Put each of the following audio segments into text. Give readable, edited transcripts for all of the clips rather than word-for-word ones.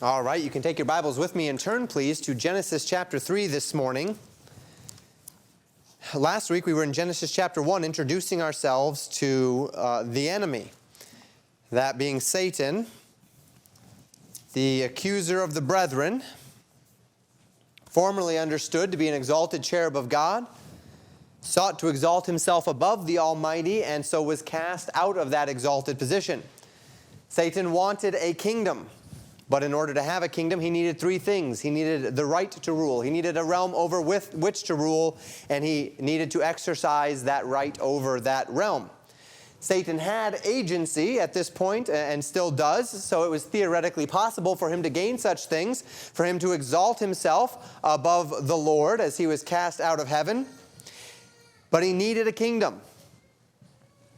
All right, you can take your Bibles with me and turn, please, to Genesis chapter 3 this morning. Last week we were in Genesis chapter 1 introducing ourselves to the enemy, that being Satan, the accuser of the brethren, formerly understood to be an exalted cherub of God, sought to exalt himself above the Almighty, and so was cast out of that exalted position. Satan wanted a kingdom. But in order to have a kingdom, he needed three things. He needed the right to rule. He needed a realm over which to rule, and he needed to exercise that right over that realm. Satan had agency at this point, and still does, so it was theoretically possible for him to gain such things, for him to exalt himself above the Lord as he was cast out of heaven. But he needed a kingdom.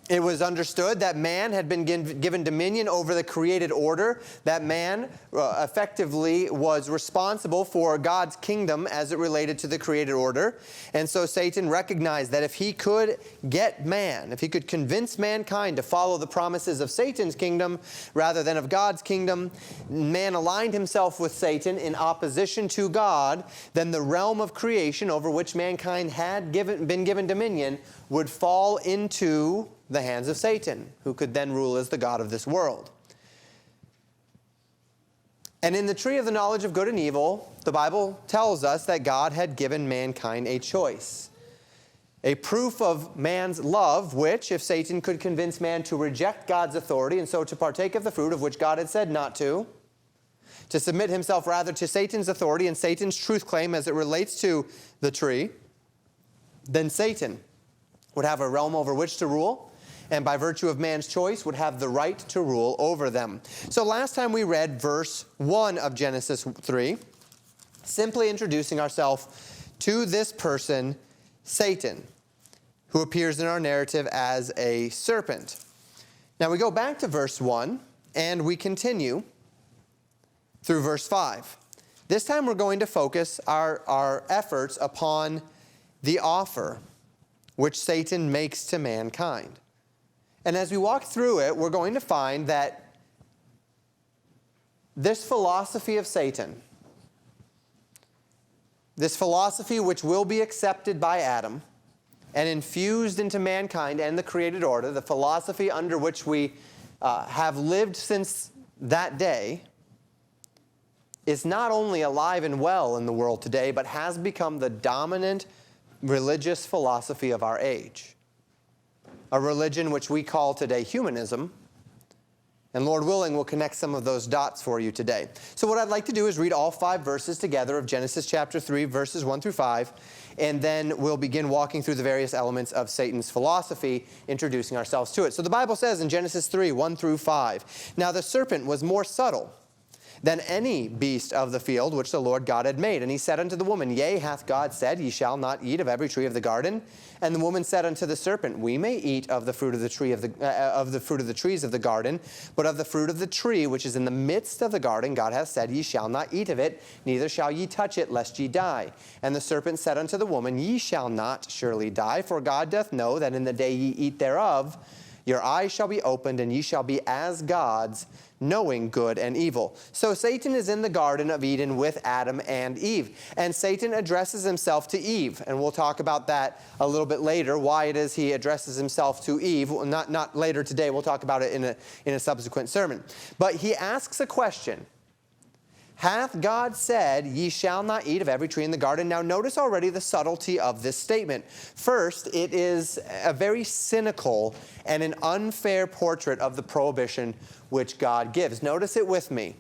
It was understood that man had been given dominion over the created order, that man effectively was responsible for God's kingdom as it related to the created order. And so Satan recognized that if he could get man, if he could convince mankind to follow the promises of Satan's kingdom rather than of God's kingdom, man aligned himself with Satan in opposition to God, then the realm of creation over which mankind had been given dominion would fall into the hands of Satan, who could then rule as the god of this world. And in the tree of the knowledge of good and evil, the Bible tells us that God had given mankind a choice. A proof of man's love, which, if Satan could convince man to reject God's authority and so to partake of the fruit of which God had said not to submit himself rather to Satan's authority and Satan's truth claim as it relates to the tree, then Satan would have a realm over which to rule, and by virtue of man's choice would have the right to rule over them. So last time we read verse 1 of Genesis 3, simply introducing ourselves to this person, Satan, who appears in our narrative as a serpent. Now we go back to verse 1, and we continue through verse 5. This time we're going to focus our efforts upon the offer which Satan makes to mankind. And as we walk through it, we're going to find that this philosophy of Satan, this philosophy which will be accepted by Adam and infused into mankind and the created order, the philosophy under which we have lived since that day, is not only alive and well in the world today, but has become the dominant religious philosophy of our age. A religion which we call today humanism. And Lord willing, we'll connect some of those dots for you today. So what I'd like to do is read all 5 verses together of Genesis chapter 3, verses 1 through 5. And then we'll begin walking through the various elements of Satan's philosophy, introducing ourselves to it. So the Bible says in Genesis 3, 1 through 5, "Now the serpent was more subtle than any beast of the field which the Lord God had made. And he said unto the woman, Yea, hath God said, Ye shall not eat of every tree of the garden? And the woman said unto the serpent, We may eat of the fruit of the tree of the fruit of the trees of the garden, but of the fruit of the tree which is in the midst of the garden, God hath said, Ye shall not eat of it, neither shall ye touch it, lest ye die. And the serpent said unto the woman, Ye shall not surely die, for God doth know that in the day ye eat thereof, your eyes shall be opened, and ye shall be as gods, knowing good and evil." So Satan is in the Garden of Eden with Adam and Eve. And Satan addresses himself to Eve. And we'll talk about that a little bit later, why it is he addresses himself to Eve. Not later today. We'll talk about it in a subsequent sermon. But he asks a question. Hath God said, Ye shall not eat of every tree in the garden? Now notice already the subtlety of this statement. First, it is a very cynical and an unfair portrait of the prohibition which God gives. Notice it with me.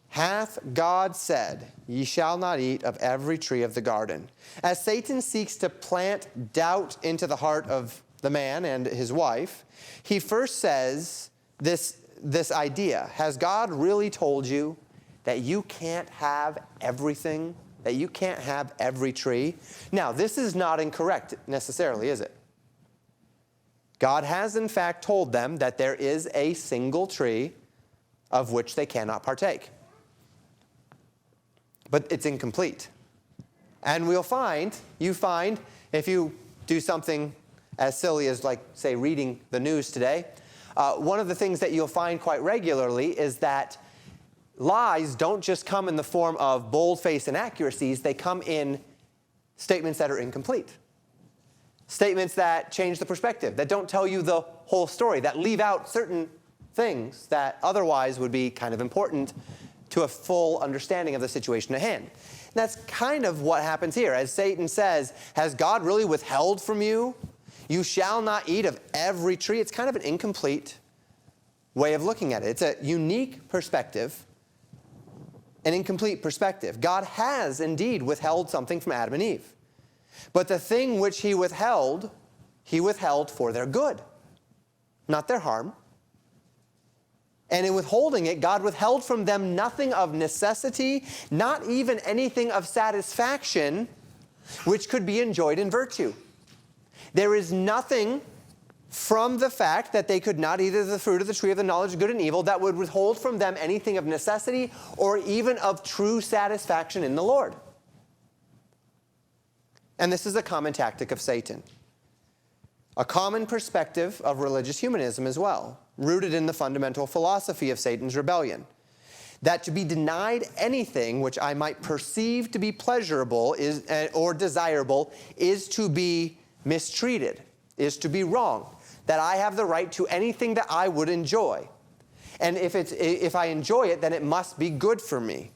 Hath God said, Ye shall not eat of every tree of the garden? As Satan seeks to plant doubt into the heart of the man and his wife, he first says this idea. Has God really told you that you can't have everything? That you can't have every tree? Now, this is not incorrect necessarily, is it? God has in fact told them that there is a single tree of which they cannot partake. But it's incomplete. And you find, if you do something as silly as, like, say, reading the news today, one of the things that you'll find quite regularly is that lies don't just come in the form of bold-faced inaccuracies, they come in statements that are incomplete. Statements that change the perspective, that don't tell you the whole story, that leave out certain things that otherwise would be kind of important to a full understanding of the situation at hand. And that's kind of what happens here. As Satan says, has God really withheld from you? You shall not eat of every tree. It's kind of an incomplete way of looking at it. It's a unique perspective, an incomplete perspective. God has indeed withheld something from Adam and Eve. But the thing which he withheld for their good, not their harm. And in withholding it, God withheld from them nothing of necessity, not even anything of satisfaction, which could be enjoyed in virtue. There is nothing from the fact that they could not eat of the fruit of the tree of the knowledge of good and evil that would withhold from them anything of necessity or even of true satisfaction in the Lord. And this is a common tactic of Satan. A common perspective of religious humanism as well, rooted in the fundamental philosophy of Satan's rebellion. That to be denied anything which I might perceive to be pleasurable or desirable is to be mistreated, is to be wrong. That I have the right to anything that I would enjoy. And if I enjoy it, then it must be good for me.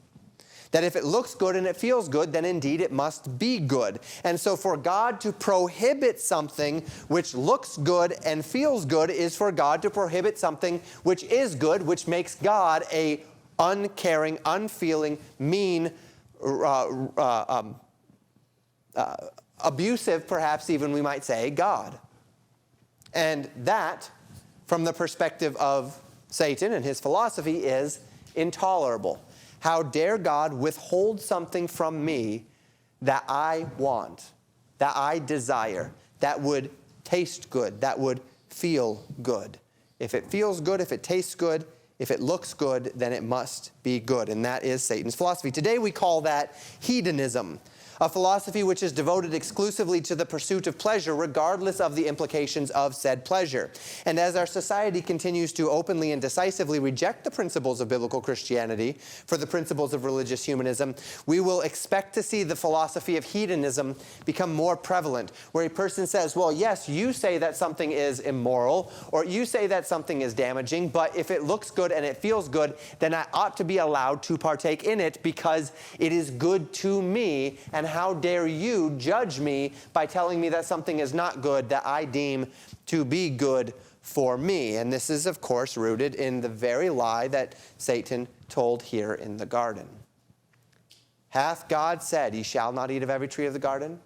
That if it looks good and it feels good, then indeed it must be good. And so for God to prohibit something which looks good and feels good is for God to prohibit something which is good, which makes God a uncaring, unfeeling, mean, abusive, perhaps even we might say, God. And that, from the perspective of Satan and his philosophy, is intolerable. How dare God withhold something from me that I want, that I desire, that would taste good, that would feel good. If it feels good, if it tastes good, if it looks good, then it must be good. And that is Satan's philosophy. Today we call that hedonism. A philosophy which is devoted exclusively to the pursuit of pleasure, regardless of the implications of said pleasure. And as our society continues to openly and decisively reject the principles of biblical Christianity for the principles of religious humanism, we will expect to see the philosophy of hedonism become more prevalent, where a person says, well, yes, you say that something is immoral, or you say that something is damaging, but if it looks good and it feels good, then I ought to be allowed to partake in it because it is good to me. And how dare you judge me by telling me that something is not good that I deem to be good for me? And this is, of course, rooted in the very lie that Satan told here in the garden. Hath God said, ye shall not eat of every tree of the garden?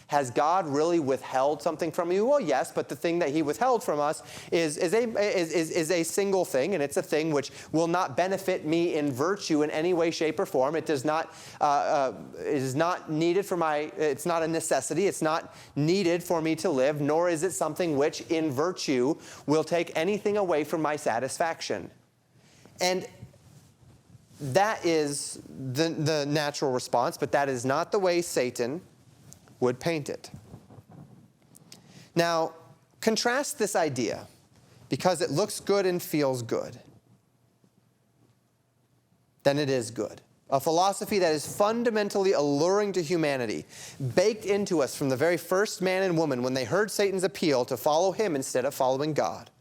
Has God really withheld something from you? Well, yes, but the thing that he withheld from us is a single thing, and it's a thing which will not benefit me in virtue in any way, shape, or form. It does not, it is not needed for it's not a necessity. It's not needed for me to live, nor is it something which in virtue will take anything away from my satisfaction. And that is the natural response, but that is not the way Satan would paint it. Now, contrast this idea, because it looks good and feels good, then it is good. A philosophy that is fundamentally alluring to humanity, baked into us from the very first man and woman when they heard Satan's appeal to follow him instead of following God,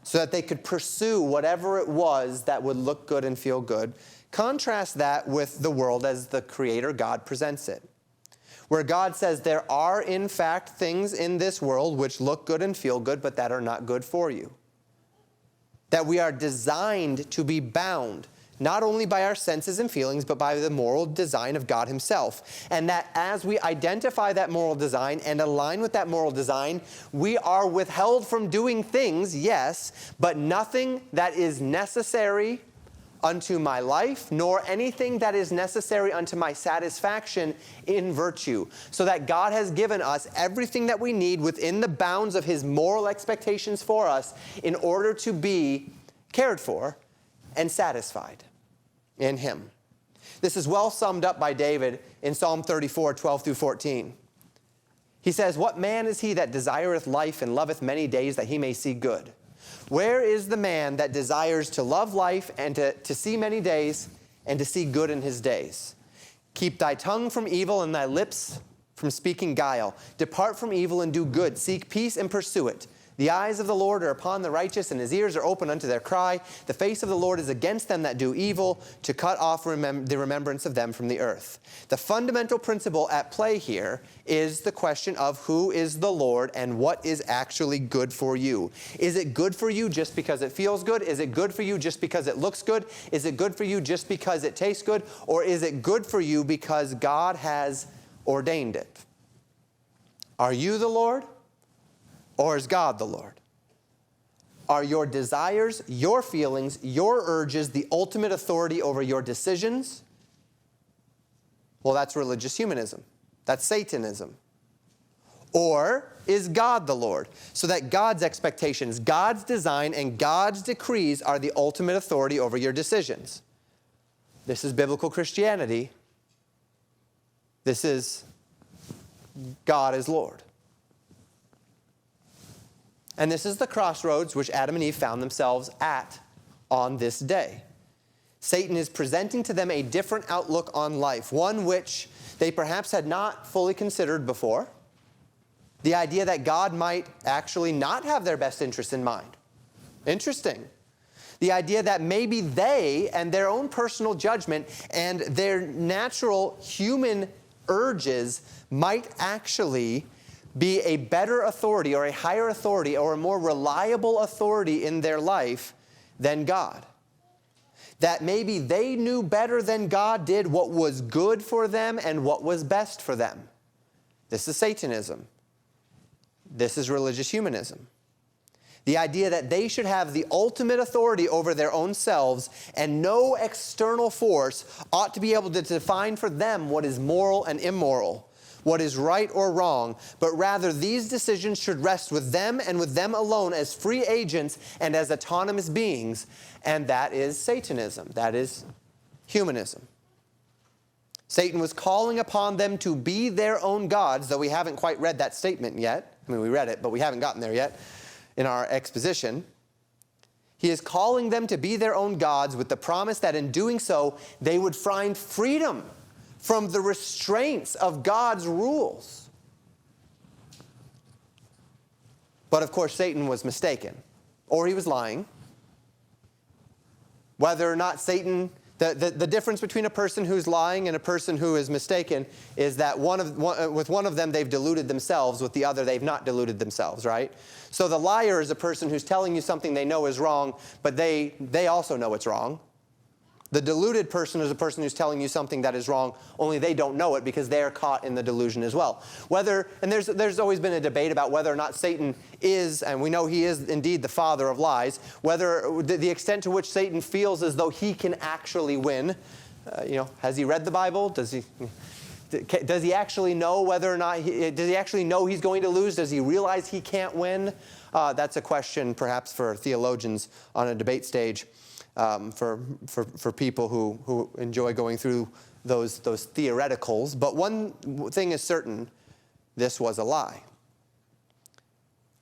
so that they could pursue whatever it was that would look good and feel good. Contrast that with the world as the Creator God presents it, where God says there are in fact things in this world which look good and feel good, but that are not good for you. That we are designed to be bound, not only by our senses and feelings, but by the moral design of God himself. And that as we identify that moral design and align with that moral design, we are withheld from doing things, yes, but nothing that is necessary unto my life, nor anything that is necessary unto my satisfaction in virtue. So that God has given us everything that we need within the bounds of his moral expectations for us in order to be cared for and satisfied in him. This is well summed up by David in Psalm 34, 12 through 14. He says, what man is he that desireth life and loveth many days that he may see good? Where is the man that desires to love life and to see many days and to see good in his days? Keep thy tongue from evil and thy lips from speaking guile. Depart from evil and do good. Seek peace and pursue it. The eyes of the Lord are upon the righteous, and his ears are open unto their cry. The face of the Lord is against them that do evil, to cut off the remembrance of them from the earth. The fundamental principle at play here is the question of who is the Lord and what is actually good for you. Is it good for you just because it feels good? Is it good for you just because it looks good? Is it good for you just because it tastes good? Or is it good for you because God has ordained it? Are you the Lord? Or is God the Lord? Are your desires, your feelings, your urges the ultimate authority over your decisions? Well, that's religious humanism. That's Satanism. Or is God the Lord? So that God's expectations, God's design, and God's decrees are the ultimate authority over your decisions. This is biblical Christianity. This is God is Lord. And this is the crossroads which Adam and Eve found themselves at on this day. Satan is presenting to them a different outlook on life, one which they perhaps had not fully considered before. The idea that God might actually not have their best interest in mind. Interesting. The idea that maybe they and their own personal judgment and their natural human urges might actually be a better authority or a higher authority or a more reliable authority in their life than God. That maybe they knew better than God did what was good for them and what was best for them. This is Satanism. This is religious humanism. The idea that they should have the ultimate authority over their own selves and no external force ought to be able to define for them what is moral and immoral, what is right or wrong, but rather these decisions should rest with them and with them alone as free agents and as autonomous beings, and that is Satanism. That is humanism. Satan was calling upon them to be their own gods, though we haven't quite read that statement yet. I mean, we read it, but we haven't gotten there yet in our exposition. He is calling them to be their own gods with the promise that in doing so, they would find freedom from the restraints of God's rules. But of course, Satan was mistaken, or he was lying. Whether or not Satan, the difference between a person who's lying and a person who is mistaken is that with one of them they've deluded themselves, with the other they've not deluded themselves, right? So the liar is a person who's telling you something they know is wrong, but they also know it's wrong. The deluded person is a person who's telling you something that is wrong, only they don't know it because they're caught in the delusion as well. And there's always been a debate about whether or not Satan is, and we know he is indeed the father of lies, whether the extent to which Satan feels as though he can actually win. Has he read the Bible? Does he actually know whether or not, does he actually know he's going to lose? Does he realize he can't win? That's a question perhaps for theologians on a debate stage. For people who enjoy going through those theoreticals. But one thing is certain, this was a lie.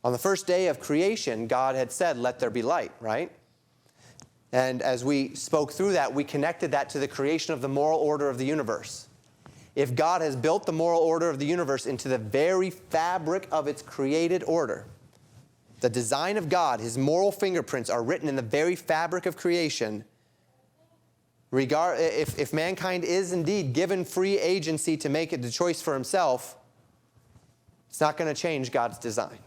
On the first day of creation, God had said, "Let there be light," right? And as we spoke through that, we connected that to the creation of the moral order of the universe. If God has built the moral order of the universe into the very fabric of its created order, the design of God, his moral fingerprints are written in the very fabric of creation. If mankind is indeed given free agency to make the choice for himself, it's not going to change God's design.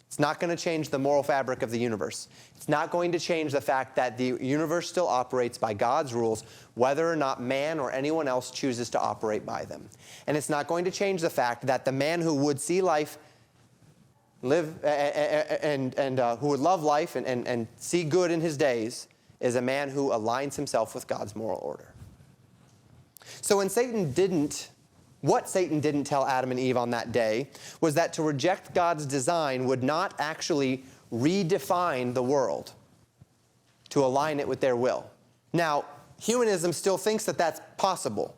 It's not going to change the moral fabric of the universe. It's not going to change the fact that the universe still operates by God's rules, whether or not man or anyone else chooses to operate by them. And it's not going to change the fact that the man who would see life live and who would love life and see good in his days is a man who aligns himself with God's moral order. So what Satan didn't tell Adam and Eve on that day was that to reject God's design would not actually redefine the world to align it with their will. Now, humanism still thinks that that's possible.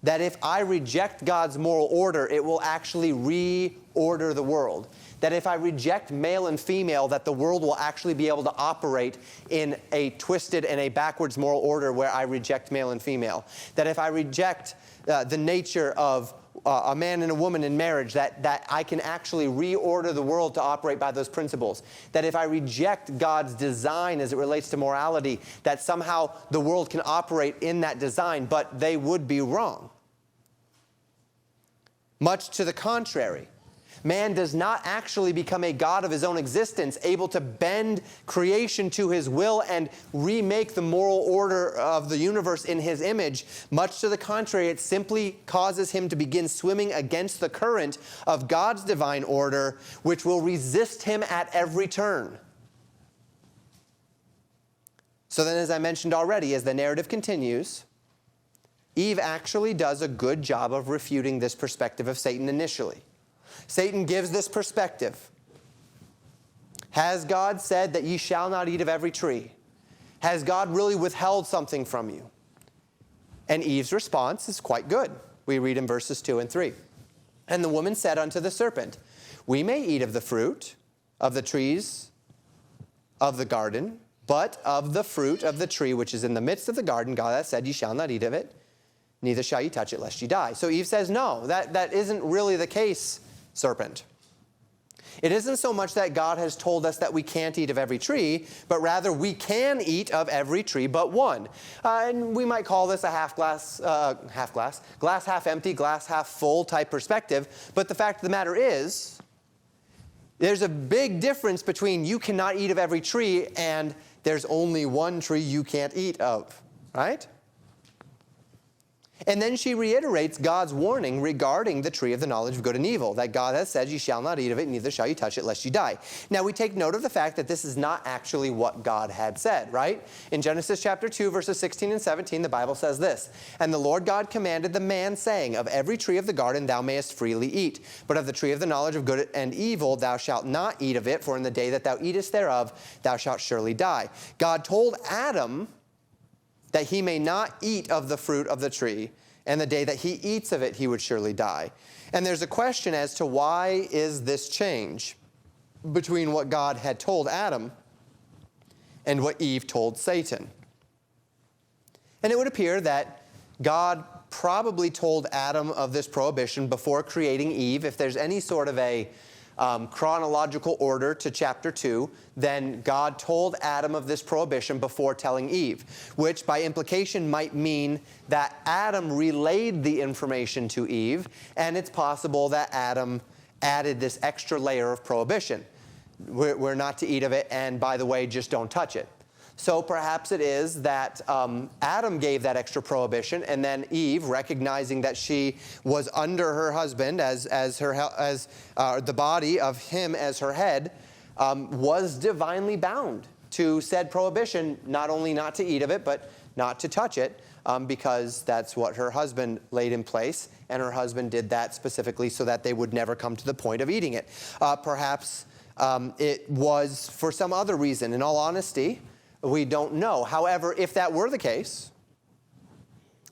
that if I reject God's moral order, it will actually reorder the world. That if I reject male and female, that the world will actually be able to operate in a twisted and a backwards moral order where I reject male and female. That if I reject the nature of a man and a woman in marriage, that I can actually reorder the world to operate by those principles. That if I reject God's design as it relates to morality, that somehow the world can operate in that design, but they would be wrong. Much to the contrary. Man does not actually become a God of his own existence, able to bend creation to his will and remake the moral order of the universe in his image. Much to the contrary, it simply causes him to begin swimming against the current of God's divine order, which will resist him at every turn. So then, as I mentioned already, as the narrative continues, Eve actually does a good job of refuting this perspective of Satan initially. Satan gives this perspective. Has God said that ye shall not eat of every tree? Has God really withheld something from you? And Eve's response is quite good. We read in verses 2 and 3. And the woman said unto the serpent, we may eat of the fruit of the trees of the garden, but of the fruit of the tree which is in the midst of the garden, God hath said, ye shall not eat of it, neither shall ye touch it, lest ye die. So Eve says, no, that isn't really the case, serpent. It isn't so much that God has told us that we can't eat of every tree, but rather we can eat of every tree but one. And we might call this a glass half empty, glass half full type perspective. But the fact of the matter is, there's a big difference between you cannot eat of every tree and there's only one tree you can't eat of, right? And then she reiterates God's warning regarding the tree of the knowledge of good and evil, that God has said, ye shall not eat of it, neither shall you touch it, lest you die. Now we take note of the fact that this is not actually what God had said, right? In Genesis chapter 2, verses 16 and 17, the Bible says this, and the Lord God commanded the man, saying, of every tree of the garden thou mayest freely eat, but of the tree of the knowledge of good and evil thou shalt not eat of it, for in the day that thou eatest thereof thou shalt surely die. God told Adam that he may not eat of the fruit of the tree, and the day that he eats of it, he would surely die. And there's a question as to why is this change between what God had told Adam and what Eve told Satan. And it would appear that God probably told Adam of this prohibition before creating Eve. If there's any sort of a chronological order to chapter 2, then God told Adam of this prohibition before telling Eve, which by implication might mean that Adam relayed the information to Eve, and it's possible that Adam added this extra layer of prohibition. We're not to eat of it, and by the way, just don't touch it. So perhaps it is that Adam gave that extra prohibition, and then Eve, recognizing that she was under her husband as the body of him as her head, was divinely bound to said prohibition, not only not to eat of it, but not to touch it, because that's what her husband laid in place, and her husband did that specifically so that they would never come to the point of eating it. Perhaps it was for some other reason. In all honesty, we don't know. However, if that were the case,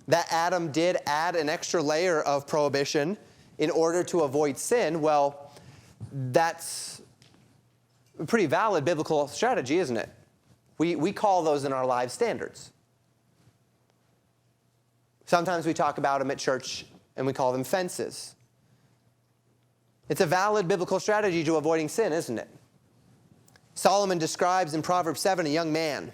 that Adam did add an extra layer of prohibition in order to avoid sin, well, that's a pretty valid biblical strategy, isn't it? We call those in our lives standards. Sometimes we talk about them at church and we call them fences. It's a valid biblical strategy to avoiding sin, isn't it? Solomon describes in Proverbs 7 a young man. And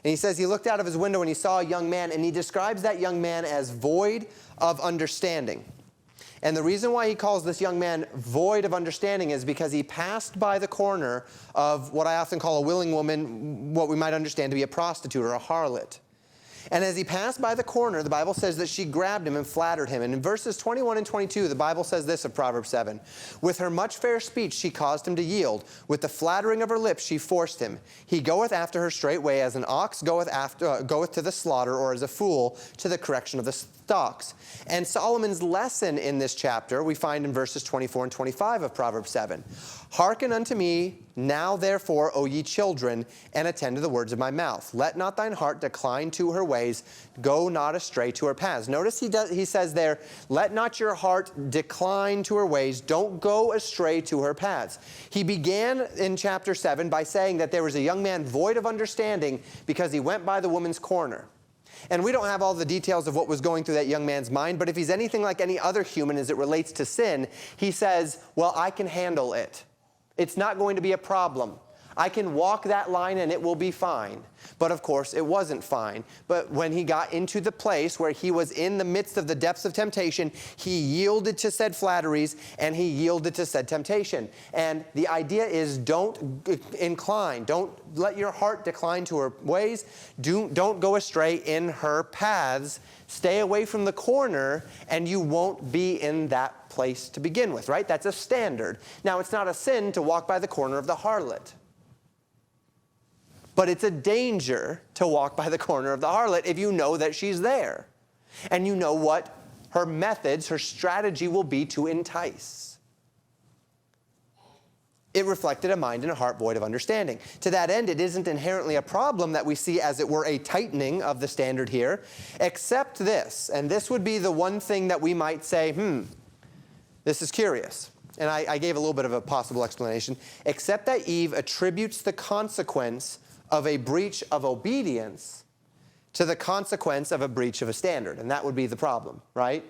he says he looked out of his window and he saw a young man, and he describes that young man as void of understanding. And the reason why he calls this young man void of understanding is because he passed by the corner of what I often call a willing woman, what we might understand to be a prostitute or a harlot. And as he passed by the corner, the Bible says that she grabbed him and flattered him. And in verses 21 and 22, the Bible says this of Proverbs 7. With her much fair speech she caused him to yield. With the flattering of her lips she forced him. He goeth after her straightway, as an ox goeth to the slaughter, or as a fool to the correction of the stocks. And Solomon's lesson in this chapter we find in verses 24 and 25 of Proverbs 7. Hearken unto me, Now therefore, O ye children, and attend to the words of my mouth. Let not thine heart decline to her ways. Go not astray to her paths. Notice he says there, let not your heart decline to her ways. Don't go astray to her paths. He began in chapter 7 by saying that there was a young man void of understanding because he went by the woman's corner. And we don't have all the details of what was going through that young man's mind, but if he's anything like any other human as it relates to sin, he says, well, I can handle it. It's not going to be a problem. I can walk that line and it will be fine. But of course, it wasn't fine. But when he got into the place where he was in the midst of the depths of temptation, he yielded to said flatteries and he yielded to said temptation. And the idea is don't incline. Don't let your heart decline to her ways. Don't go astray in her paths. Stay away from the corner and you won't be in that place to begin with, right? That's a standard. Now, it's not a sin to walk by the corner of the harlot. But it's a danger to walk by the corner of the harlot if you know that she's there. And you know what her methods, her strategy will be to entice. It reflected a mind and a heart void of understanding. To that end, it isn't inherently a problem that we see, as it were, a tightening of the standard here, except this. And this would be the one thing that we might say, this is curious. And I gave a little bit of a possible explanation. Except that Eve attributes the consequence of a breach of obedience to the consequence of a breach of a standard. And that would be the problem, right?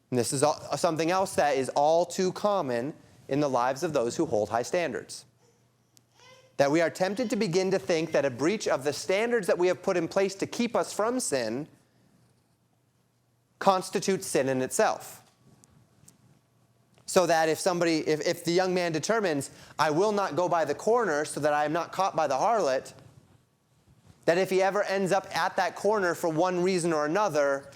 And this is something else that is all too common in the lives of those who hold high standards. That we are tempted to begin to think that a breach of the standards that we have put in place to keep us from sin constitutes sin in itself. So that if the young man determines, I will not go by the corner so that I am not caught by the harlot, that if he ever ends up at that corner for one reason or another,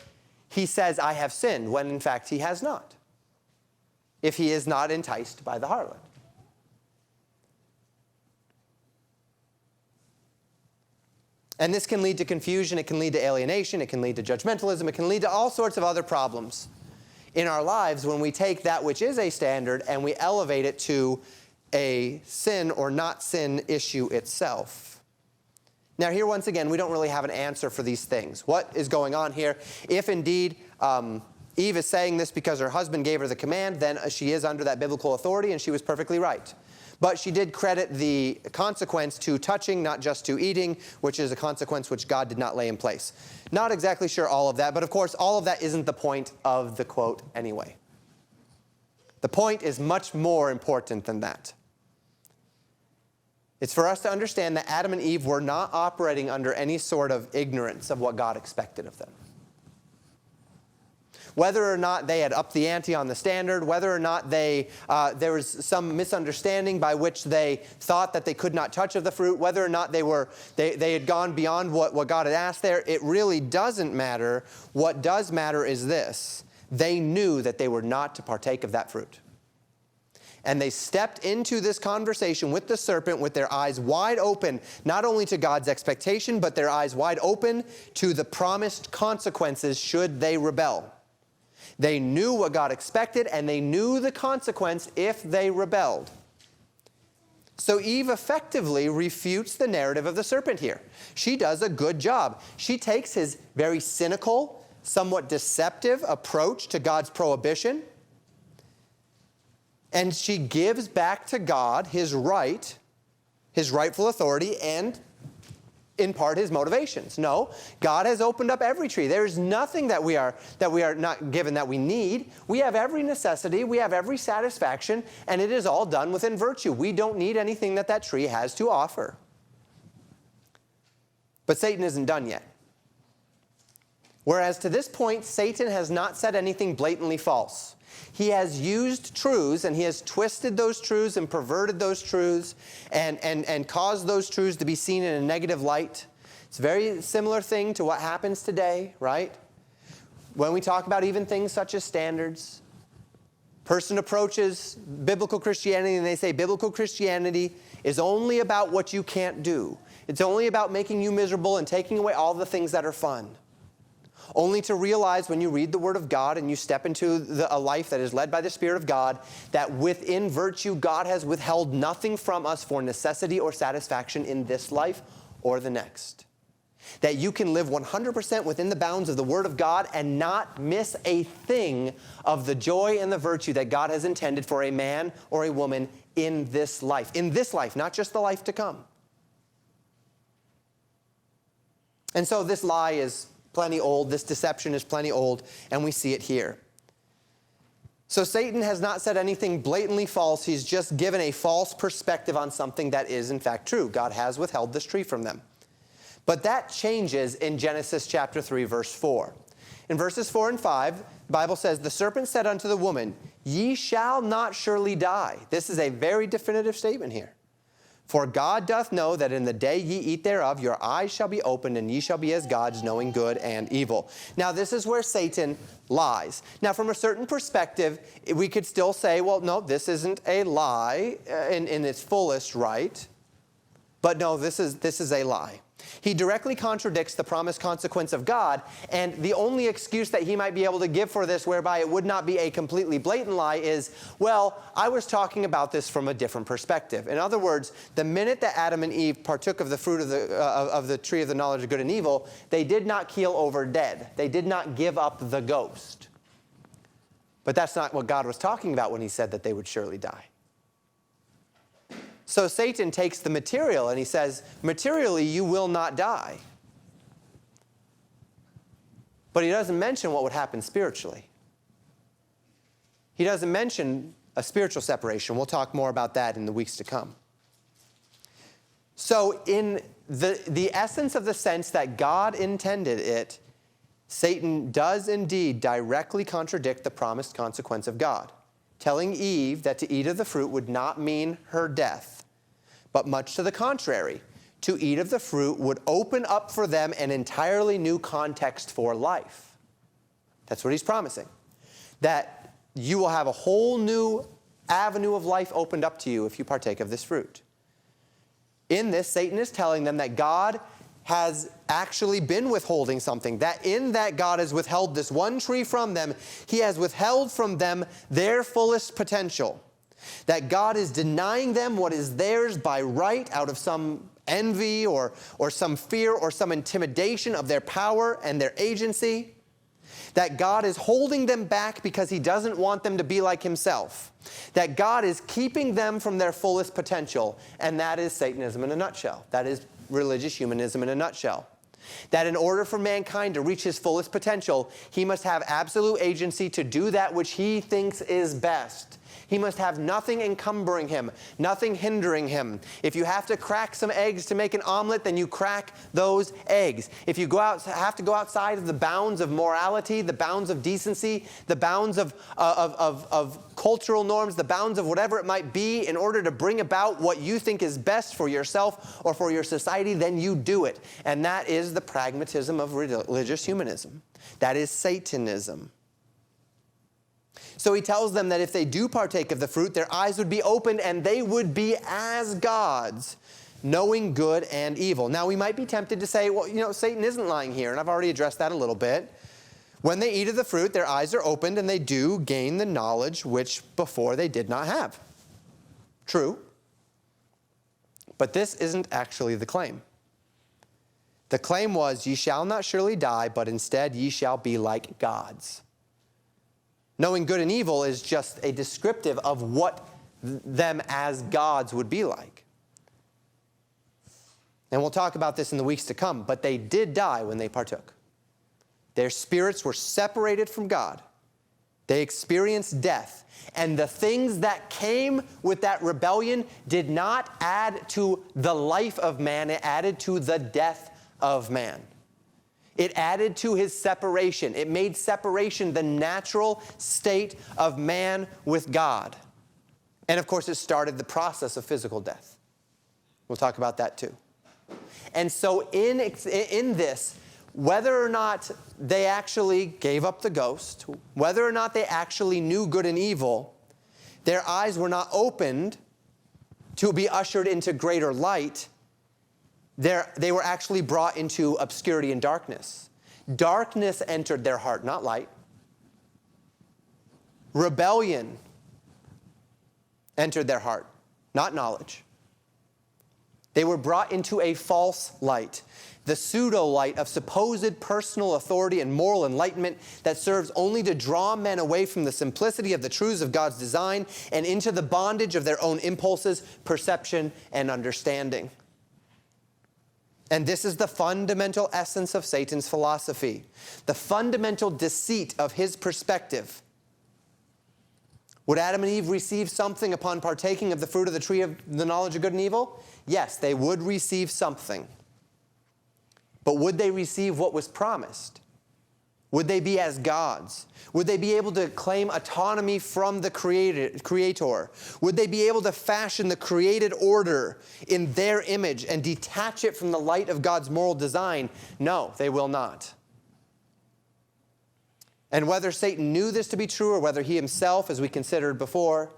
he says, I have sinned, when in fact he has not, if he is not enticed by the harlot. And this can lead to confusion, it can lead to alienation, it can lead to judgmentalism, it can lead to all sorts of other problems in our lives when we take that which is a standard and we elevate it to a sin or not sin issue itself. Now here once again, we don't really have an answer for these things. What is going on here? If indeed Eve is saying this because her husband gave her the command, then she is under that biblical authority and she was perfectly right. But she did credit the consequence to touching, not just to eating, which is a consequence which God did not lay in place. Not exactly sure all of that, but of course all of that isn't the point of the quote anyway. The point is much more important than that. It's for us to understand that Adam and Eve were not operating under any sort of ignorance of what God expected of them. Whether or not they had upped the ante on the standard, whether or not there was some misunderstanding by which they thought that they could not touch of the fruit, whether or not they had gone beyond what God had asked there, it really doesn't matter. What does matter is this: they knew that they were not to partake of that fruit. And they stepped into this conversation with the serpent with their eyes wide open, not only to God's expectation, but their eyes wide open to the promised consequences should they rebel. They knew what God expected, and they knew the consequence if they rebelled. So Eve effectively refutes the narrative of the serpent here. She does a good job. She takes his very cynical, somewhat deceptive approach to God's prohibition, and she gives back to God his rightful authority, and in part his motivations. No, God has opened up every tree. There's nothing that we are not given that we need. We have every necessity, we have every satisfaction, and it is all done within virtue. We don't need anything that tree has to offer. But Satan isn't done yet. Whereas to this point, Satan has not said anything blatantly false. He has used truths, and he has twisted those truths and perverted those truths and caused those truths to be seen in a negative light. It's a very similar thing to what happens today, right? When we talk about even things such as standards, person approaches biblical Christianity and they say biblical Christianity is only about what you can't do. It's only about making you miserable and taking away all the things that are fun. only to realize when you read the Word of God and you step into a life that is led by the Spirit of God, that within virtue, God has withheld nothing from us for necessity or satisfaction in this life or the next. That you can live 100% within the bounds of the Word of God and not miss a thing of the joy and the virtue that God has intended for a man or a woman in this life. In this life, not just the life to come. And so this lie is plenty old, this deception is plenty old, and we see it here. So Satan has not said anything blatantly false, he's just given a false perspective on something that is in fact true. God has withheld this tree from them. But that changes in Genesis chapter 3, verse 4. In verses 4 and 5, the Bible says, "The serpent said unto the woman, Ye shall not surely die." This is a very definitive statement here. "For God doth know that in the day ye eat thereof, your eyes shall be opened, and ye shall be as gods, knowing good and evil." Now, this is where Satan lies. Now, from a certain perspective, we could still say, well, no, this isn't a lie in its fullest right. But no, this is a lie. He directly contradicts the promised consequence of God, and the only excuse that he might be able to give for this, whereby it would not be a completely blatant lie, is, well, I was talking about this from a different perspective. In other words, the minute that Adam and Eve partook of the fruit of the tree of the knowledge of good and evil, they did not keel over dead. They did not give up the ghost. But that's not what God was talking about when he said that they would surely die. So Satan takes the material and he says, materially, you will not die. But he doesn't mention what would happen spiritually. He doesn't mention a spiritual separation. We'll talk more about that in the weeks to come. So in the essence of the sense that God intended it, Satan does indeed directly contradict the promised consequence of God, telling Eve that to eat of the fruit would not mean her death. But much to the contrary, to eat of the fruit would open up for them an entirely new context for life. That's what he's promising. That you will have a whole new avenue of life opened up to you if you partake of this fruit. In this, Satan is telling them that God has actually been withholding something. That in that God has withheld this one tree from them, he has withheld from them their fullest potential. That God is denying them what is theirs by right out of some envy or some fear or some intimidation of their power and their agency. That God is holding them back because he doesn't want them to be like himself. That God is keeping them from their fullest potential. And that is Satanism in a nutshell. That is religious humanism in a nutshell. That in order for mankind to reach his fullest potential, he must have absolute agency to do that which he thinks is best. He must have nothing encumbering him, nothing hindering him. If you have to crack some eggs to make an omelet, then you crack those eggs. If you have to go outside of the bounds of morality, the bounds of decency, the bounds of cultural norms, the bounds of whatever it might be, in order to bring about what you think is best for yourself or for your society, then you do it. And that is the pragmatism of religious humanism. That is Satanism. So he tells them that if they do partake of the fruit, their eyes would be opened and they would be as gods, knowing good and evil. Now, we might be tempted to say, well, Satan isn't lying here, and I've already addressed that a little bit. When they eat of the fruit, their eyes are opened and they do gain the knowledge which before they did not have. True. But this isn't actually the claim. The claim was, ye shall not surely die, but instead ye shall be like gods. Knowing good and evil is just a descriptive of what them as gods would be like. And we'll talk about this in the weeks to come, but they did die when they partook. Their spirits were separated from God. They experienced death. And the things that came with that rebellion did not add to the life of man, it added to the death of man. It added to his separation. It made separation the natural state of man with God. And of course, it started the process of physical death. We'll talk about that too. And so in this, whether or not they actually gave up the ghost, whether or not they actually knew good and evil, their eyes were not opened to be ushered into greater light. They were actually brought into obscurity and darkness. Darkness entered their heart, not light. Rebellion entered their heart, not knowledge. They were brought into a false light, the pseudo-light of supposed personal authority and moral enlightenment that serves only to draw men away from the simplicity of the truths of God's design and into the bondage of their own impulses, perception, and understanding. And this is the fundamental essence of Satan's philosophy, the fundamental deceit of his perspective. Would Adam and Eve receive something upon partaking of the fruit of the tree of the knowledge of good and evil? Yes, they would receive something. But would they receive what was promised? Would they be as gods? Would they be able to claim autonomy from the Creator? Would they be able to fashion the created order in their image and detach it from the light of God's moral design? No, they will not. And whether Satan knew this to be true or whether he himself, as we considered before,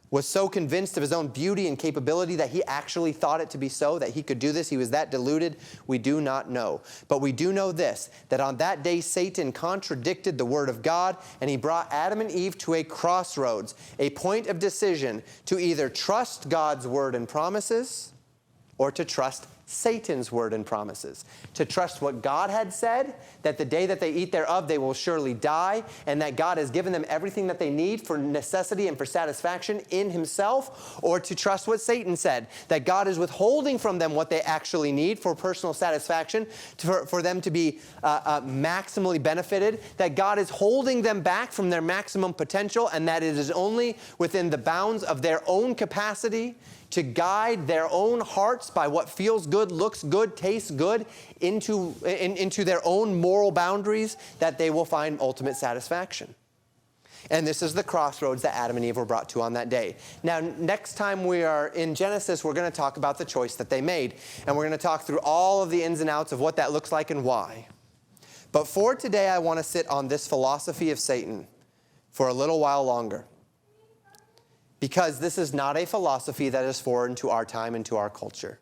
was so convinced of his own beauty and capability that he actually thought it to be so, that he could do this, he was that deluded, we do not know. But we do know this, that on that day Satan contradicted the word of God, and he brought Adam and Eve to a crossroads, a point of decision to either trust God's word and promises or to trust Satan's word and promises. To trust what God had said, that the day that they eat thereof they will surely die, and that God has given them everything that they need for necessity and for satisfaction in himself, or to trust what Satan said, that God is withholding from them what they actually need for personal satisfaction, for them to be maximally benefited, that God is holding them back from their maximum potential, and that it is only within the bounds of their own capacity to guide their own hearts by what feels good, looks good, tastes good, into their own moral boundaries, that they will find ultimate satisfaction. And this is the crossroads that Adam and Eve were brought to on that day. Now, next time we are in Genesis, we're going to talk about the choice that they made. And we're going to talk through all of the ins and outs of what that looks like and why. But for today, I want to sit on this philosophy of Satan for a little while longer. Because this is not a philosophy that is foreign to our time and to our culture.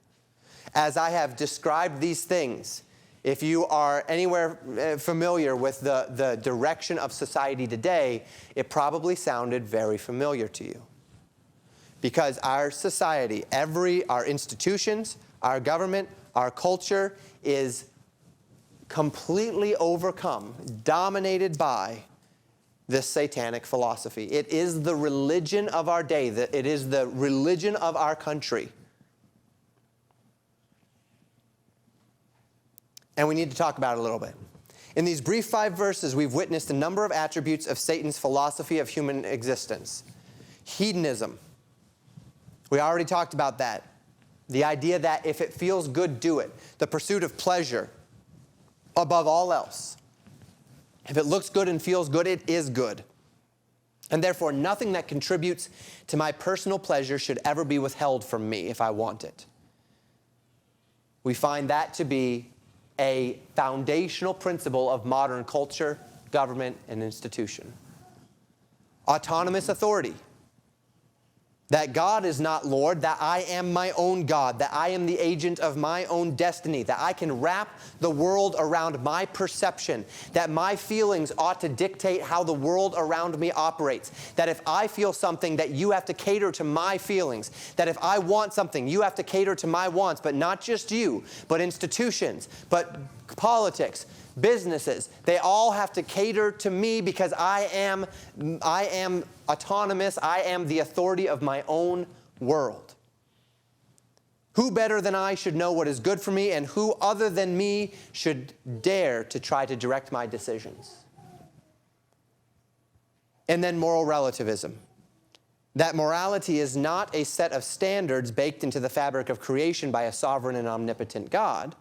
As I have described these things, if you are anywhere familiar with the direction of society today, it probably sounded very familiar to you. Because our society, our institutions, our government, our culture is completely overcome, dominated by this satanic philosophy. It is the religion of our day. It is the religion of our country. And we need to talk about it a little bit. In these brief 5 verses, we've witnessed a number of attributes of Satan's philosophy of human existence. Hedonism. We already talked about that. The idea that if it feels good, do it. The pursuit of pleasure above all else. If it looks good and feels good, it is good. And therefore, nothing that contributes to my personal pleasure should ever be withheld from me if I want it. We find that to be a foundational principle of modern culture, government, and institution. Autonomous authority. That God is not Lord, that I am my own God, that I am the agent of my own destiny, that I can wrap the world around my perception, that my feelings ought to dictate how the world around me operates, that if I feel something, that you have to cater to my feelings, that if I want something, you have to cater to my wants, but not just you, but institutions, but politics, businesses, they all have to cater to me because I am autonomous. I am the authority of my own world. Who better than I should know what is good for me, and who other than me should dare to try to direct my decisions? And then moral relativism. That morality is not a set of standards baked into the fabric of creation by a sovereign and omnipotent God,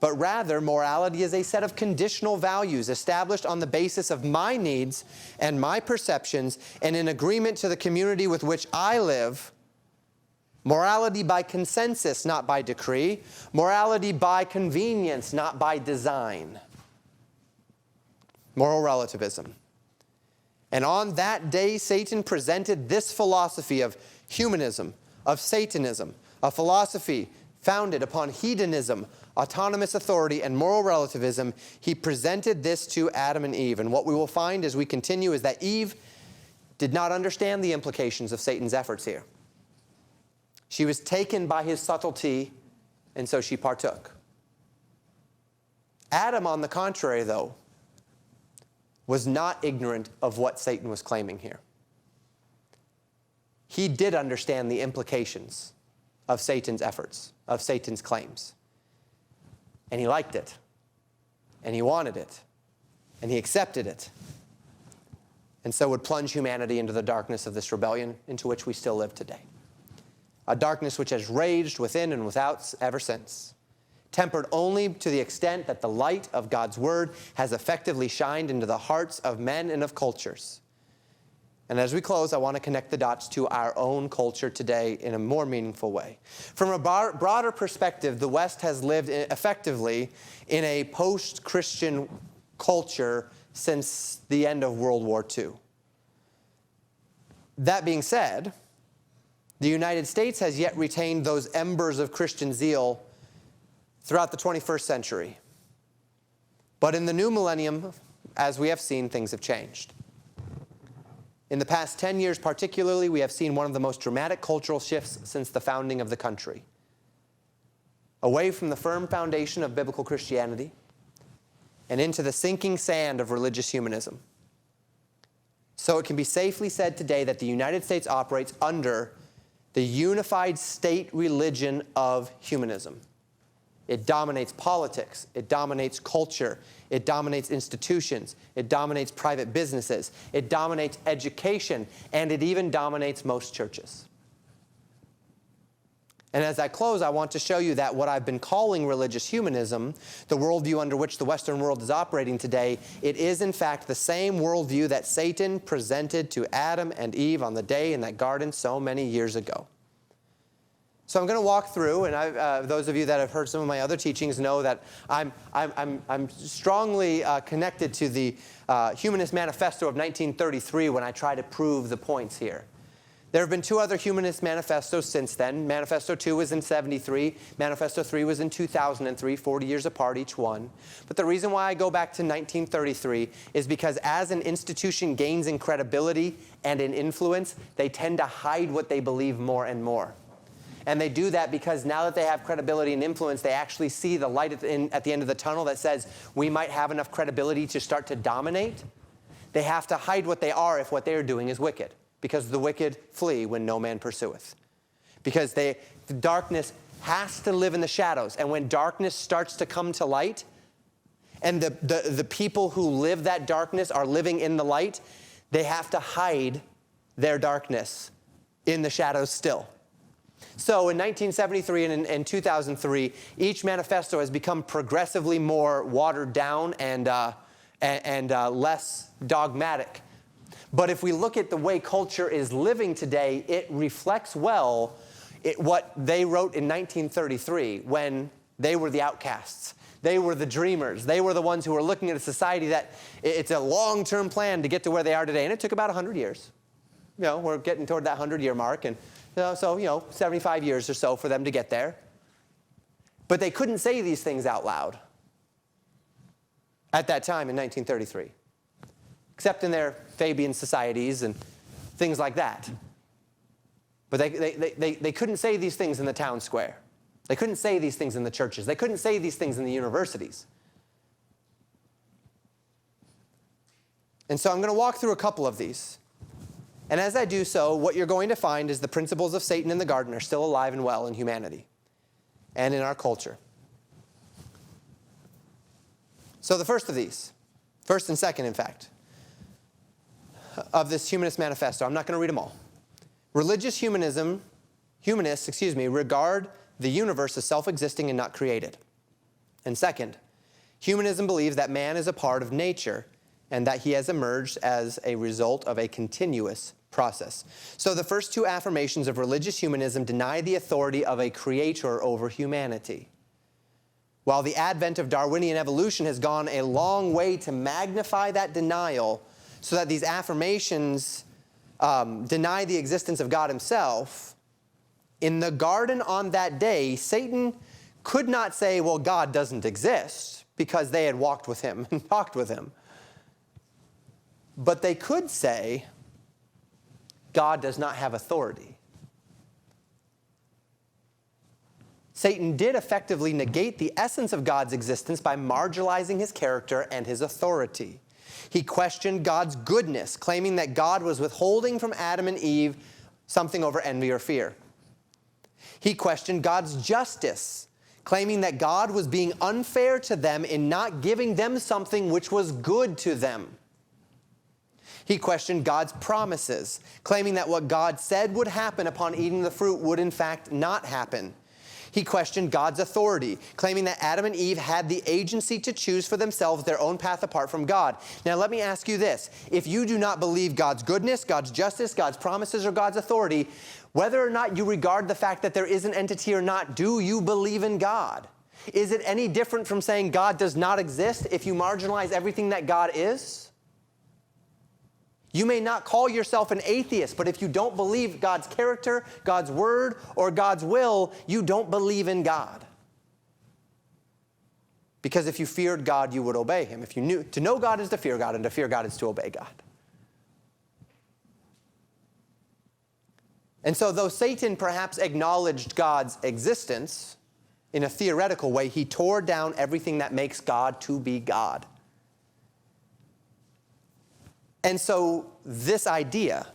but rather, morality is a set of conditional values established on the basis of my needs and my perceptions and in agreement to the community with which I live. Morality by consensus, not by decree. Morality by convenience, not by design. Moral relativism. And on that day, Satan presented this philosophy of humanism, of Satanism, a philosophy founded upon hedonism, autonomous authority, and moral relativism, he presented this to Adam and Eve. And what we will find as we continue is that Eve did not understand the implications of Satan's efforts here. She was taken by his subtlety, and so she partook. Adam, on the contrary, though, was not ignorant of what Satan was claiming here. He did understand the implications of Satan's efforts, of Satan's claims. And he liked it. And he wanted it. And he accepted it. And so would plunge humanity into the darkness of this rebellion into which we still live today. A darkness which has raged within and without ever since, tempered only to the extent that the light of God's word has effectively shined into the hearts of men and of cultures. And as we close, I want to connect the dots to our own culture today in a more meaningful way. From a broader perspective, the West has lived effectively in a post-Christian culture since the end of World War II. That being said, the United States has yet retained those embers of Christian zeal throughout the 21st century. But in the new millennium, as we have seen, things have changed. In the past 10 years particularly, we have seen one of the most dramatic cultural shifts since the founding of the country. Away from the firm foundation of biblical Christianity and into the sinking sand of religious humanism. So it can be safely said today that the United States operates under the unified state religion of humanism. It dominates politics, it dominates culture, it dominates institutions, it dominates private businesses, it dominates education, and it even dominates most churches. And as I close, I want to show you that what I've been calling religious humanism, the worldview under which the Western world is operating today, it is in fact the same worldview that Satan presented to Adam and Eve on the day in that garden so many years ago. So I'm going to walk through, and those of you that have heard some of my other teachings know that I'm strongly connected to the Humanist Manifesto of 1933 when I try to prove the points here. There have been two other Humanist manifestos since then. Manifesto 2 was in 73. Manifesto 3 was in 2003, 40 years apart each one. But the reason why I go back to 1933 is because as an institution gains in credibility and in influence, they tend to hide what they believe more and more. And they do that because now that they have credibility and influence, they actually see the light at the end of the tunnel that says we might have enough credibility to start to dominate. They have to hide what they are if what they are doing is wicked. Because the wicked flee when no man pursueth. Because the darkness has to live in the shadows. And when darkness starts to come to light, and the people who live that darkness are living in the light, they have to hide their darkness in the shadows still. So in 1973 and in 2003, each manifesto has become progressively more watered down and less dogmatic. But if we look at the way culture is living today, it reflects well what they wrote in 1933 when they were the outcasts. They were the dreamers. They were the ones who were looking at a society that it's a long-term plan to get to where they are today. And it took about 100 years. You know, we're getting toward that 100-year mark. And so 75 years or so for them to get there. But they couldn't say these things out loud at that time in 1933. Except in their Fabian societies and things like that. But they couldn't say these things in the town square. They couldn't say these things in the churches. They couldn't say these things in the universities. And so I'm going to walk through a couple of these. And as I do so, what you're going to find is the principles of Satan in the garden are still alive and well in humanity and in our culture. So the first of these, first and second, in fact, of this Humanist Manifesto. I'm not going to read them all. Religious humanists, regard the universe as self-existing and not created. And second, humanism believes that man is a part of nature and that he has emerged as a result of a continuous process. So the first two affirmations of religious humanism deny the authority of a creator over humanity. While the advent of Darwinian evolution has gone a long way to magnify that denial, so that these affirmations deny the existence of God himself, in the garden on that day, Satan could not say, well, God doesn't exist, because they had walked with him and talked with him. But they could say, God does not have authority. Satan did effectively negate the essence of God's existence by marginalizing his character and his authority. He questioned God's goodness, claiming that God was withholding from Adam and Eve something over envy or fear. He questioned God's justice, claiming that God was being unfair to them in not giving them something which was good to them. He questioned God's promises, claiming that what God said would happen upon eating the fruit would in fact not happen. He questioned God's authority, claiming that Adam and Eve had the agency to choose for themselves their own path apart from God. Now let me ask you this. If you do not believe God's goodness, God's justice, God's promises, or God's authority, whether or not you regard the fact that there is an entity or not, do you believe in God? Is it any different from saying God does not exist if you marginalize everything that God is? You may not call yourself an atheist, but if you don't believe God's character, God's word, or God's will, you don't believe in God. Because if you feared God, you would obey him. If you knew, to know God is to fear God, and to fear God is to obey God. And so though Satan perhaps acknowledged God's existence in a theoretical way, he tore down everything that makes God to be God. And so this idea,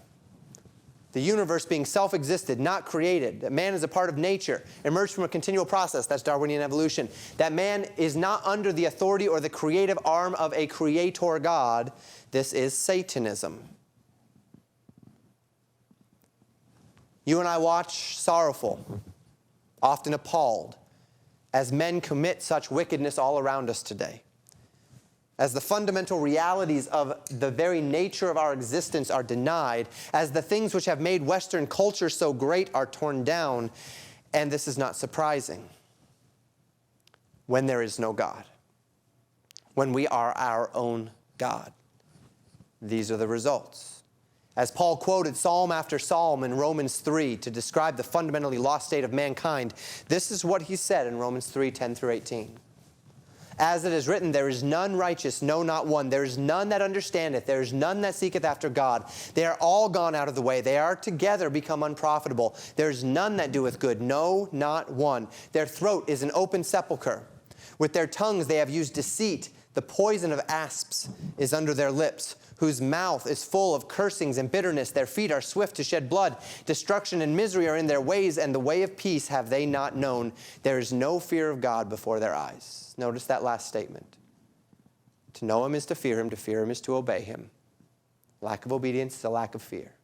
the universe being self-existed, not created, that man is a part of nature, emerged from a continual process, that's Darwinian evolution, that man is not under the authority or the creative arm of a creator God, this is Satanism. You and I watch sorrowful, often appalled, as men commit such wickedness all around us today. As the fundamental realities of the very nature of our existence are denied, as the things which have made Western culture so great are torn down, and this is not surprising, when there is no God, when we are our own God. These are the results. As Paul quoted Psalm after Psalm in Romans 3 to describe the fundamentally lost state of mankind, this is what he said in Romans 3, 10 through 18. As it is written, there is none righteous, no, not one. There is none that understandeth. There is none that seeketh after God. They are all gone out of the way. They are together become unprofitable. There is none that doeth good, no, not one. Their throat is an open sepulchre. With their tongues they have used deceit. The poison of asps is under their lips, whose mouth is full of cursings and bitterness. Their feet are swift to shed blood. Destruction and misery are in their ways, and the way of peace have they not known. There is no fear of God before their eyes. Notice that last statement. To know him is to fear him is to obey him. Lack of obedience is a lack of fear.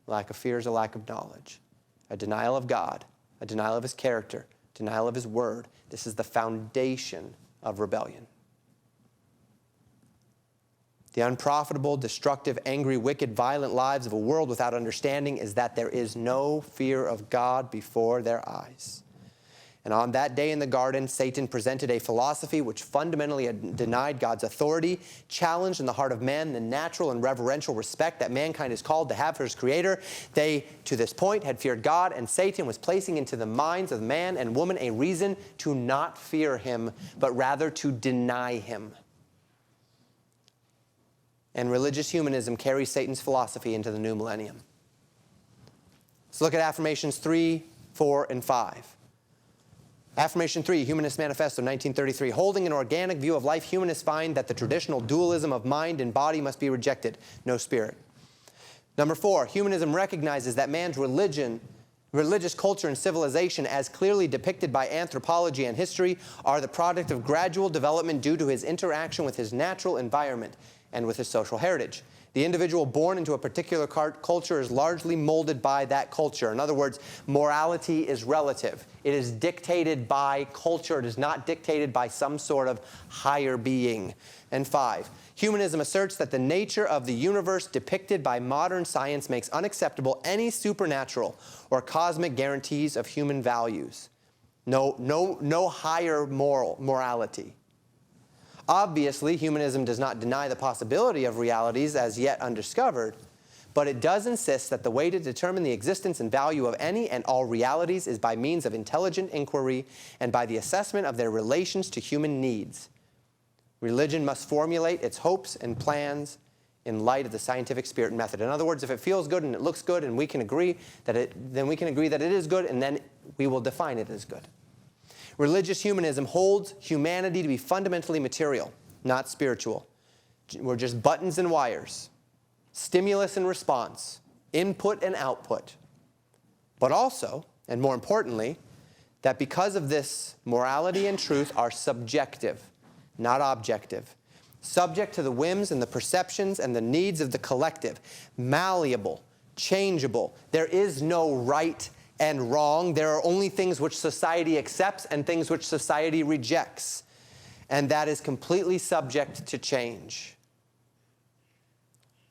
Lack of fear is a lack of knowledge. A denial of God, a denial of his character, denial of his word. This is the foundation of rebellion. The unprofitable, destructive, angry, wicked, violent lives of a world without understanding is that there is no fear of God before their eyes. And on that day in the garden, Satan presented a philosophy which fundamentally denied God's authority, challenged in the heart of man the natural and reverential respect that mankind is called to have for his creator. They, to this point, had feared God, and Satan was placing into the minds of man and woman a reason to not fear him, but rather to deny him. And religious humanism carries Satan's philosophy into the new millennium. Let's look at affirmations 3, 4, and 5. Affirmation 3, Humanist Manifesto, 1933. Holding an organic view of life, humanists find that the traditional dualism of mind and body must be rejected. No spirit. Number 4, humanism recognizes that man's religious culture and civilization, as clearly depicted by anthropology and history, are the product of gradual development due to his interaction with his natural environment and with his social heritage. The individual born into a particular culture is largely molded by that culture. In other words, morality is relative. It is dictated by culture. It is not dictated by some sort of higher being. And 5, humanism asserts that the nature of the universe depicted by modern science makes unacceptable any supernatural or cosmic guarantees of human values. No higher morality. Obviously, humanism does not deny the possibility of realities as yet undiscovered, but it does insist that the way to determine the existence and value of any and all realities is by means of intelligent inquiry and by the assessment of their relations to human needs. Religion must formulate its hopes and plans in light of the scientific spirit and method. In other words, if it feels good and it looks good and we can agree that it is good, and then we will define it as good. Religious humanism holds humanity to be fundamentally material, not spiritual. We're just buttons and wires, stimulus and response, input and output. But also, and more importantly, that because of this, morality and truth are subjective, not objective. Subject to the whims and the perceptions and the needs of the collective, malleable, changeable. There is no right and wrong. There are only things which society accepts and things which society rejects. And that is completely subject to change.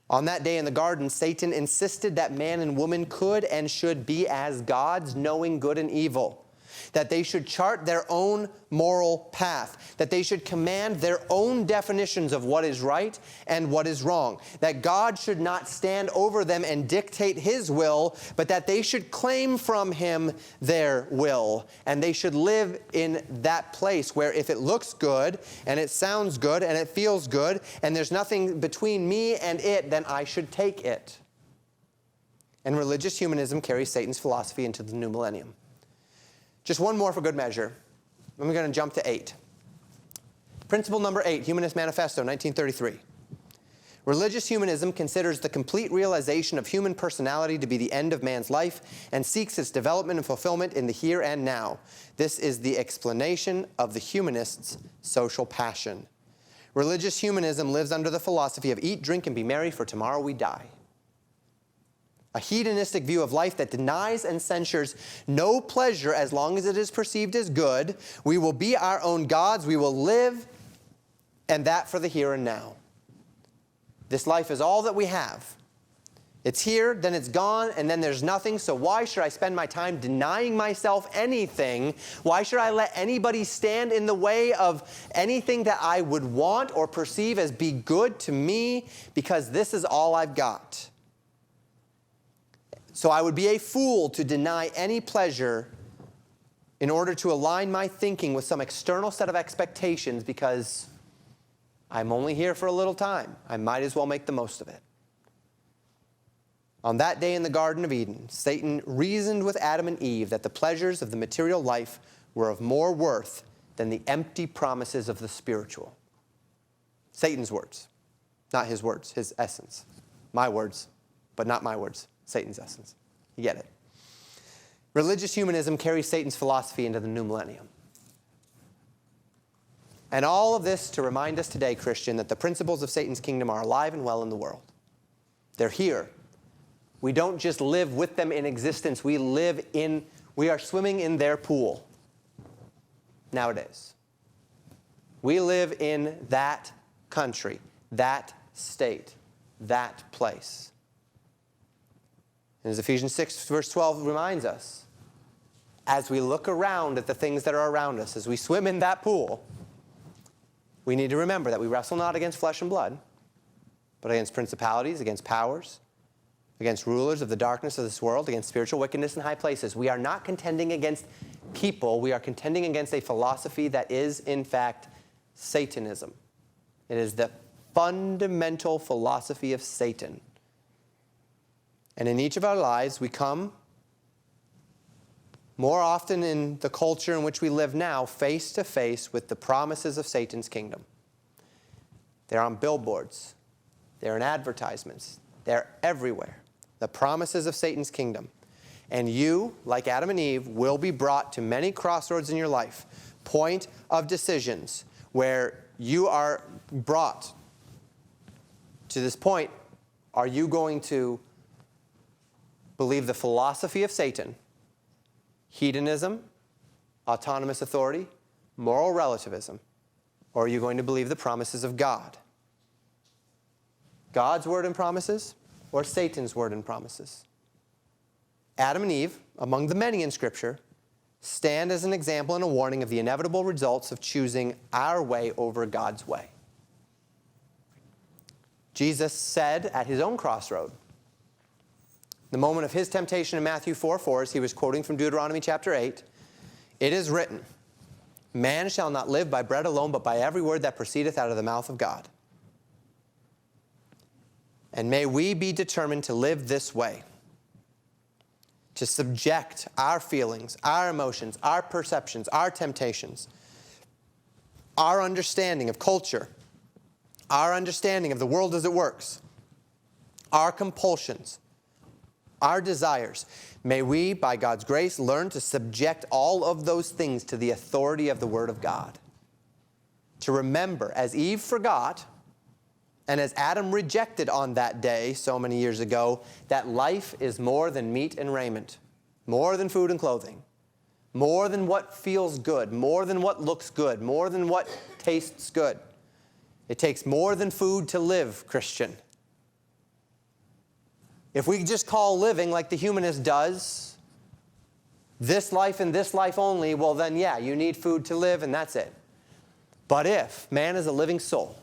On that day in the garden, Satan insisted that man and woman could and should be as gods, knowing good and evil. That they should chart their own moral path, that they should command their own definitions of what is right and what is wrong, that God should not stand over them and dictate his will, but that they should claim from him their will, and they should live in that place where if it looks good and it sounds good and it feels good and there's nothing between me and it, then I should take it. And religious humanism carries Satan's philosophy into the new millennium. Just one more for good measure. I'm going to jump to 8. Principle number 8, Humanist Manifesto, 1933. Religious humanism considers the complete realization of human personality to be the end of man's life and seeks its development and fulfillment in the here and now. This is the explanation of the humanist's social passion. Religious humanism lives under the philosophy of eat, drink, and be merry, for tomorrow we die. A hedonistic view of life that denies and censures no pleasure as long as it is perceived as good. We will be our own gods. We will live, and that for the here and now. This life is all that we have. It's here, then it's gone, and then there's nothing. So why should I spend my time denying myself anything? Why should I let anybody stand in the way of anything that I would want or perceive as be good to me? Because this is all I've got. So I would be a fool to deny any pleasure in order to align my thinking with some external set of expectations, because I'm only here for a little time. I might as well make the most of it. On that day in the Garden of Eden, Satan reasoned with Adam and Eve that the pleasures of the material life were of more worth than the empty promises of the spiritual. Satan's words, not his words, his essence. My words, but not my words. Satan's essence. You get it? Religious humanism carries Satan's philosophy into the new millennium. And all of this to remind us today, Christian, that the principles of Satan's kingdom are alive and well in the world. They're here. We don't just live with them in existence. We are swimming in their pool nowadays. We live in that country, that state, that place. And as Ephesians 6, verse 12 reminds us, as we look around at the things that are around us, as we swim in that pool, we need to remember that we wrestle not against flesh and blood, but against principalities, against powers, against rulers of the darkness of this world, against spiritual wickedness in high places. We are not contending against people. We are contending against a philosophy that is, in fact, Satanism. It is the fundamental philosophy of Satan. And in each of our lives, we come, more often in the culture in which we live now, face to face with the promises of Satan's kingdom. They're on billboards. They're in advertisements. They're everywhere. The promises of Satan's kingdom. And you, like Adam and Eve, will be brought to many crossroads in your life, point of decisions, where you are brought to this point. Are you going to believe the philosophy of Satan, hedonism, autonomous authority, moral relativism, or are you going to believe the promises of God? God's word and promises, or Satan's word and promises? Adam and Eve, among the many in Scripture, stand as an example and a warning of the inevitable results of choosing our way over God's way. Jesus said at his own crossroad, the moment of his temptation in Matthew 4:4, as he was quoting from Deuteronomy chapter 8, it is written, man shall not live by bread alone, but by every word that proceedeth out of the mouth of God. And may we be determined to live this way, to subject our feelings, our emotions, our perceptions, our temptations, our understanding of culture, our understanding of the world as it works, our compulsions, our desires. May we, by God's grace, learn to subject all of those things to the authority of the Word of God. To remember, as Eve forgot, and as Adam rejected on that day so many years ago, that life is more than meat and raiment, more than food and clothing, more than what feels good, more than what looks good, more than what tastes good. It takes more than food to live, Christian. If we just call living, like the humanist does, this life and this life only, well then yeah, you need food to live and that's it. But if man is a living soul,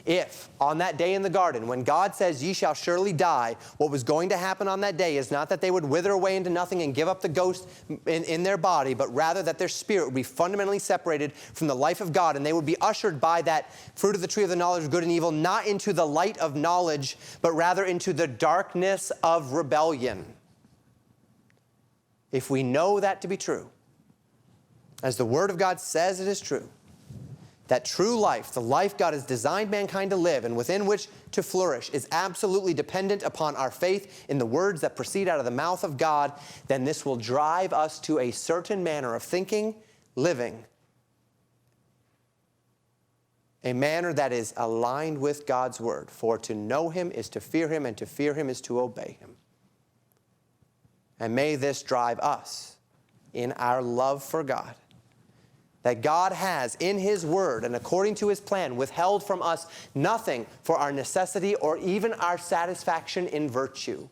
if on that day in the garden, when God says, ye shall surely die, what was going to happen on that day is not that they would wither away into nothing and give up the ghost in their body, but rather that their spirit would be fundamentally separated from the life of God, and they would be ushered by that fruit of the tree of the knowledge of good and evil, not into the light of knowledge, but rather into the darkness of rebellion. If we know that to be true, as the Word of God says it is true, that true life, the life God has designed mankind to live and within which to flourish, is absolutely dependent upon our faith in the words that proceed out of the mouth of God, then this will drive us to a certain manner of thinking, living, a manner that is aligned with God's Word. For to know Him is to fear Him, and to fear Him is to obey Him. And may this drive us in our love for God, that God has in His Word and according to His plan withheld from us nothing for our necessity or even our satisfaction in virtue.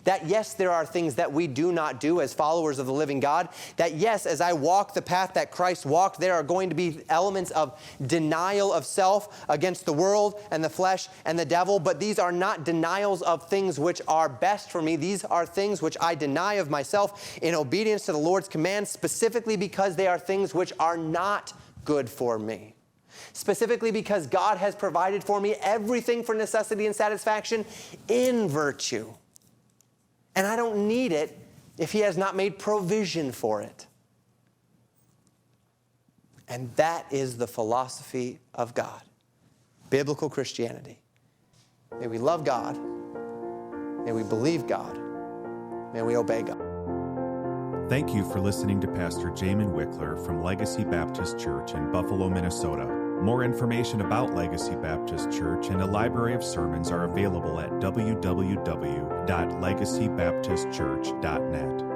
That yes, there are things that we do not do as followers of the living God. That yes, as I walk the path that Christ walked, there are going to be elements of denial of self against the world and the flesh and the devil. But these are not denials of things which are best for me. These are things which I deny of myself in obedience to the Lord's commands, specifically because they are things which are not good for me. Specifically because God has provided for me everything for necessity and satisfaction in virtue. And I don't need it if He has not made provision for it. And that is the philosophy of God, biblical Christianity. May we love God. May we believe God. May we obey God. Thank you for listening to Pastor Jamen Wikler from Legacy Baptist Church in Buffalo, Minnesota. More information about Legacy Baptist Church and a library of sermons are available at www.legacybaptistchurch.net.